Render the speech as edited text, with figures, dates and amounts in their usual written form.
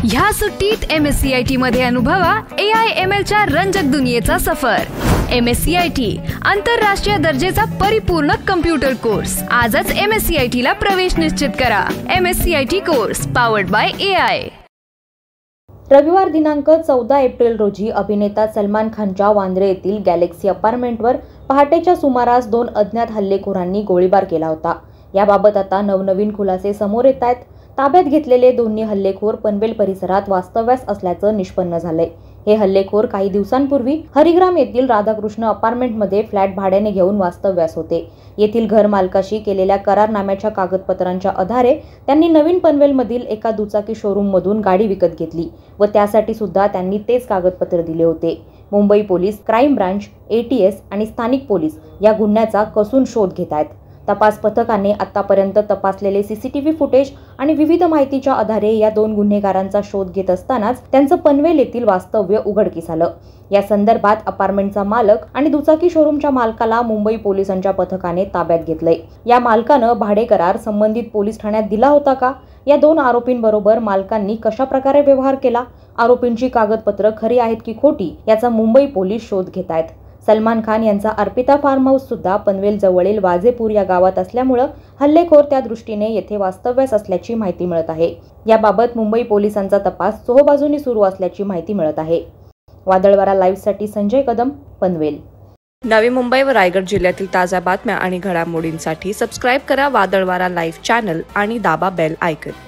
ह्या सुट्टीत MSCIT मध्ये अनुभवा AI/ML च्या रंजक दुनियेचा सफर। MSCIT आंतरराष्ट्रीय दर्जेचा परिपूर्ण कम्प्युटर कोर्स। आजच MSCIT ला प्रवेश निश्चित करा। MSCIT course powered by AI। रविवार दिनांक 14 एप्रिल रोजी अभिनेता सलमान खानच्या वांद्रे येथील गॅलेक्सी अपार्टमेंटवर पहाटेच्या सुमारास 2 अज्ञात हल्लेखोरांनी गोळीबार केला होता। याबाबत आता नवनवीन खुलासे समोर येत आहेत। ताब्यात घेतलेले दोन्ही हल्लेखोर पनवेल परिसरात वास्तव्यास असल्याचं निष्पन्न झालंय। हे हल्लेखोर काही दिवसांपूर्वी हरिग्राम येथील राधाकृष्ण अपार्टमेंटमध्ये फ्लॅट भाड्याने घेऊन वास्तव्यास होते। येथील घर मालकाशी केलेल्या करारनाम्याच्या कागदपत्रांच्या आधारे त्यांनी नवीन पनवेलमधील एका दुचाकी शोरूममधून गाडी विकत घेतली व त्यासाठी सुद्धा त्यांनी तेच कागदपत्र दिले होते। Mumbai police, crime branch, ATS आणि स्थानिक पोलीस या गुन्ह्याचा कसून शोध घेत आहेत। तपास पथकाने आतापर्यंत तपासलेले CCTV फुटेज आणि विविध माहितीच्या आधारे या 2 गुन्हेगारांचा शोध घेत असतानाच त्यांचं पनवेल येथील वास्तव्य उघडकीस आलं। या संदर्भात अपार्टमेंटचा मालक आणि दुचाकी शोरूमच्या मालकाला मुंबई पोलिसांच्या पथकाने ताब्यात घेतलंय। या मालकानं भाडे करार संबंधित पोलीस ठाण्यात दिला होता का? या 2 आरोपींबरोबर मालकांनी कशा प्रकारे व्यवहार केला? आरोपींची कागदपत्र खरी आहेत की खोटी याचा मुंबई पोलीस शोध घेत आहेत। सलमान खान यांचा अर्पिता फार्म हाऊस सुद्धा पनवेल जवळील वाजेपूर या गावात असल्यामुळे हल्लेखोर त्या दृष्टीने येथे वास्तव्यास असल्याची माहिती मिळत आहे। याबाबत मुंबई पोलिसांचा तपास चोहोबाजूंनी सुरू असल्याची माहिती मिळत आहे। वादळवारा लाईव्ह साठी संजय कदम, पनवेल। नवी मुंबई व रायगड जिल्ह्यातील ताज्या बातम्या आणि घडामोडींसाठी सबस्क्राईब करा वादळवारा लाईव्ह चॅनल आणि दाबा बेल आयकॉन।